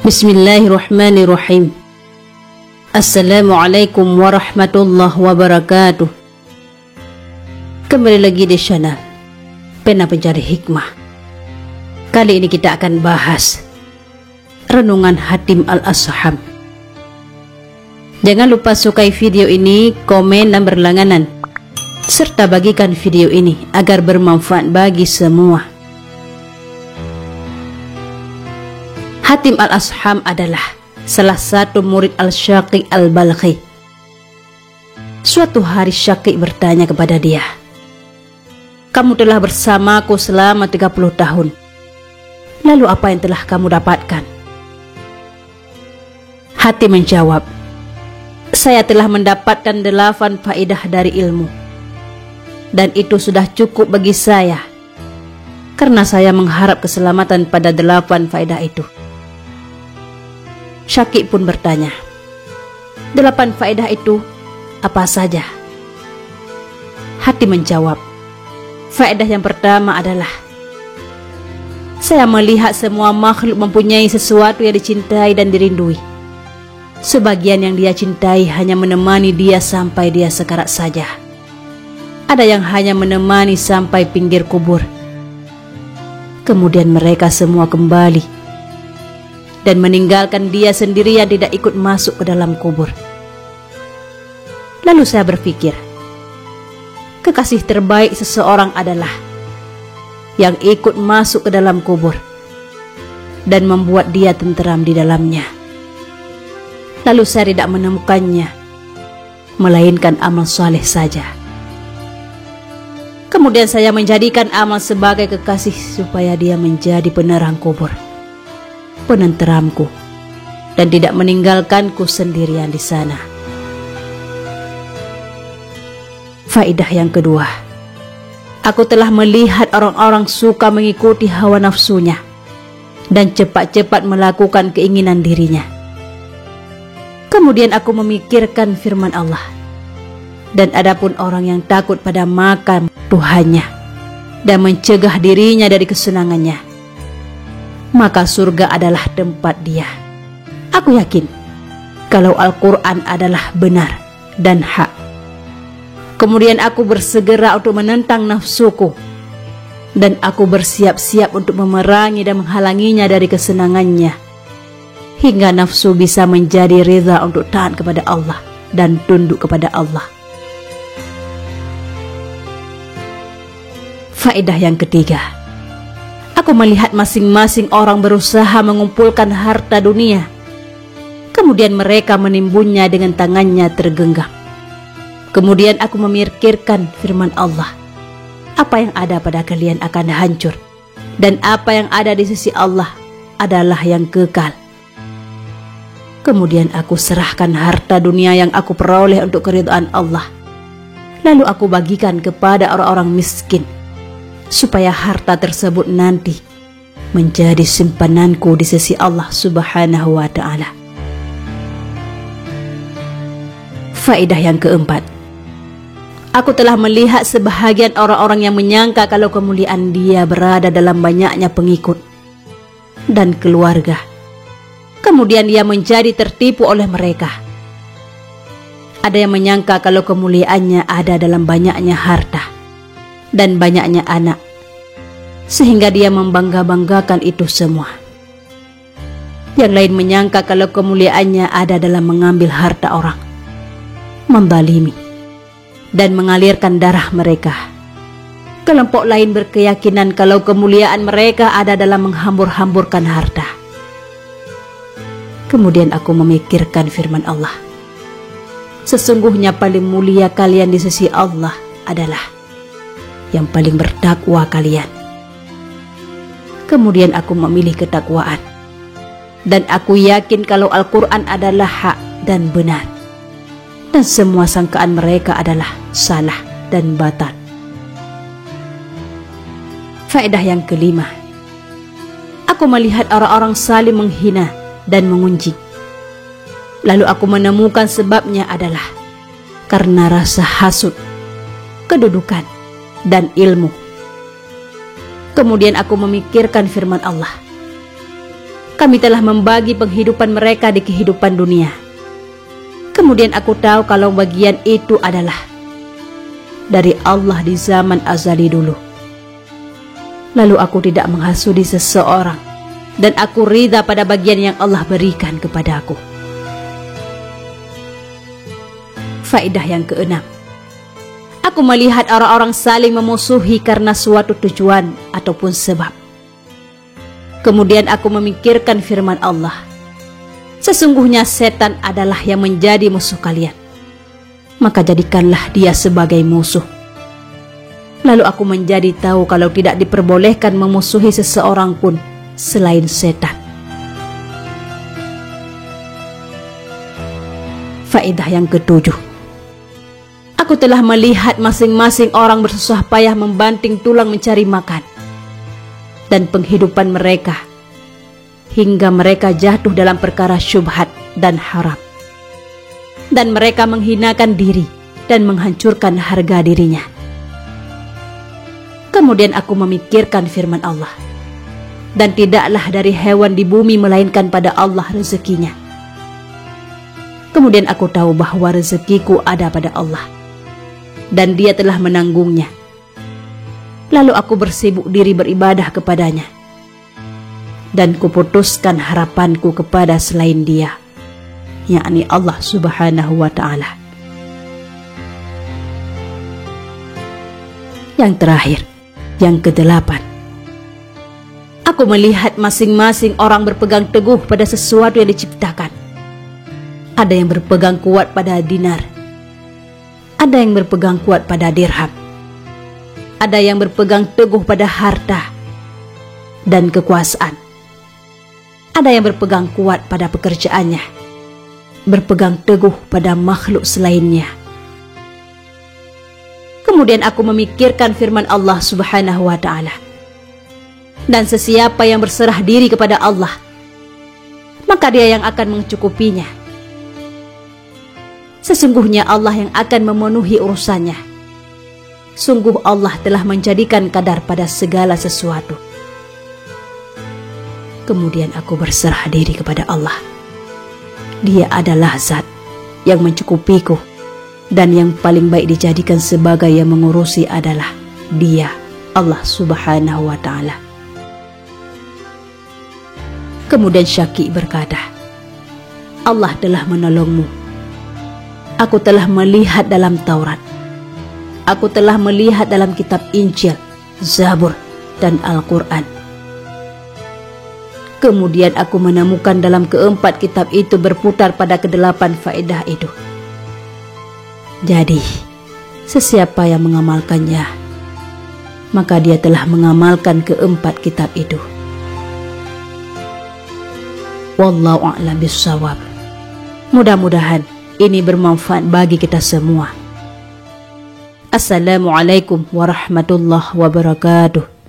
Bismillahirrahmanirrahim. Assalamualaikum warahmatullahi wabarakatuh. Kembali lagi di channel Pena Pencari Hikmah. Kali ini kita akan bahas renungan Hatim Al-Asham. Jangan lupa sukai video ini, komen dan berlangganan, serta bagikan video ini agar bermanfaat bagi semua. Hatim Al-Asham adalah salah satu murid Al-Syaqi Al-Balkhi. Suatu hari Syaqi bertanya kepada dia, "Kamu telah bersamaku selama 30 tahun. Lalu apa yang telah kamu dapatkan?" Hatim menjawab, "Saya telah mendapatkan 8 faedah dari ilmu. Dan itu sudah cukup bagi saya, karena saya mengharap keselamatan pada 8 faedah itu." Syaqi pun bertanya, "8 faedah itu apa saja?" Hatim menjawab, "Faedah yang pertama adalah saya melihat semua makhluk mempunyai sesuatu yang dicintai dan dirindui. Sebagian yang dia cintai hanya menemani dia sampai dia sekarat saja. Ada yang hanya menemani sampai pinggir kubur. Kemudian mereka semua kembali dan meninggalkan dia sendirian, tidak ikut masuk ke dalam kubur. Lalu saya berpikir, kekasih terbaik seseorang adalah yang ikut masuk ke dalam kubur dan membuat dia tenteram di dalamnya. Lalu saya tidak menemukannya, melainkan amal saleh saja. Kemudian saya menjadikan amal sebagai kekasih supaya dia menjadi penerang kubur, penenteramku, dan tidak meninggalkanku sendirian di sana." Faedah yang kedua, aku telah melihat orang-orang suka mengikuti hawa nafsunya dan cepat-cepat melakukan keinginan dirinya. Kemudian aku memikirkan firman Allah, "Dan adapun orang yang takut pada makam Tuhannya dan mencegah dirinya dari kesenangannya, maka surga adalah tempat dia." Aku yakin kalau Al-Quran adalah benar dan hak. Kemudian aku bersegera untuk menentang nafsuku, dan aku bersiap-siap untuk memerangi dan menghalanginya dari kesenangannya, hingga nafsu bisa menjadi rida untuk taat kepada Allah dan tunduk kepada Allah. Faedah yang ketiga, aku melihat masing-masing orang berusaha mengumpulkan harta dunia, kemudian mereka menimbunnya dengan tangannya tergenggam. Kemudian aku memikirkan firman Allah, apa yang ada pada kalian akan hancur, dan apa yang ada di sisi Allah adalah yang kekal. Kemudian aku serahkan harta dunia yang aku peroleh untuk keridhaan Allah. Lalu aku bagikan kepada orang-orang miskin, supaya harta tersebut nanti menjadi simpananku di sisi Allah Subhanahu wa Ta'ala. Faedah yang keempat, aku telah melihat sebahagian orang-orang yang menyangka kalau kemuliaan dia berada dalam banyaknya pengikut dan keluarga. Kemudian dia menjadi tertipu oleh mereka. Ada yang menyangka kalau kemuliaannya ada dalam banyaknya harta dan banyaknya anak, sehingga dia membangga-banggakan itu semua. Yang lain menyangka kalau kemuliaannya ada dalam mengambil harta orang, menzalimi, dan mengalirkan darah mereka. Kelompok lain berkeyakinan kalau kemuliaan mereka ada dalam menghambur-hamburkan harta. Kemudian aku memikirkan firman Allah, "Sesungguhnya paling mulia kalian di sisi Allah adalah yang paling bertakwa kalian." Kemudian aku memilih ketakwaan, dan aku yakin kalau Al-Quran adalah hak dan benar, dan semua sangkaan mereka adalah salah dan batal. Faedah yang kelima, aku melihat orang-orang saling menghina dan mengunjing. Lalu aku menemukan sebabnya adalah karena rasa hasud, kedudukan, dan ilmu. Kemudian aku memikirkan firman Allah, kami telah membagi penghidupan mereka di kehidupan dunia. Kemudian aku tahu kalau bagian itu adalah dari Allah di zaman azali dulu. Lalu aku tidak menghasudi seseorang, dan aku ridha pada bagian yang Allah berikan kepadaku. Faedah yang keenam. Aku melihat orang-orang saling memusuhi karena suatu tujuan ataupun sebab. Kemudian aku memikirkan firman Allah. Sesungguhnya setan adalah yang menjadi musuh kalian. Maka jadikanlah dia sebagai musuh. Lalu aku menjadi tahu kalau tidak diperbolehkan memusuhi seseorang pun selain setan. Faedah yang ketujuh. Aku telah melihat masing-masing orang bersusah payah membanting tulang mencari makan dan penghidupan mereka, hingga mereka jatuh dalam perkara syubhat dan haram. Dan mereka menghinakan diri dan menghancurkan harga dirinya. Kemudian aku memikirkan firman Allah. Dan tidaklah dari hewan di bumi melainkan pada Allah rezekinya. Kemudian aku tahu bahwa rezekiku ada pada Allah, dan Dia telah menanggungnya. Lalu aku bersibuk diri beribadah kepadanya, dan kuputuskan harapanku kepada selain Dia, yakni Allah Subhanahu wa Ta'ala. Yang terakhir, yang kedelapan. Aku melihat masing-masing orang berpegang teguh pada sesuatu yang diciptakan. Ada yang berpegang kuat pada dinar, ada yang berpegang kuat pada dirham, ada yang berpegang teguh pada harta dan kekuasaan. Ada yang berpegang kuat pada pekerjaannya, berpegang teguh pada makhluk selainnya. Kemudian aku memikirkan firman Allah Subhanahu wa Ta'ala. Dan sesiapa yang berserah diri kepada Allah, maka Dia yang akan mencukupinya. Sesungguhnya Allah yang akan memenuhi urusannya. Sungguh Allah telah menjadikan kadar pada segala sesuatu. Kemudian aku berserah diri kepada Allah. Dia adalah zat yang mencukupiku, dan yang paling baik dijadikan sebagai yang mengurusi adalah Dia, Allah Subhanahu wa Ta'ala. Kemudian Syaki berkata, Allah telah menolongmu. Aku telah melihat dalam Taurat. Aku telah melihat dalam kitab Injil, Zabur, dan Al-Quran. Kemudian aku menemukan dalam keempat kitab itu berputar pada kedelapan faedah itu. Jadi, sesiapa yang mengamalkannya, maka dia telah mengamalkan keempat kitab itu. Wallahu a'lam bishawab. Mudah-mudahan ini bermanfaat bagi kita semua. Assalamualaikum warahmatullahi wabarakatuh.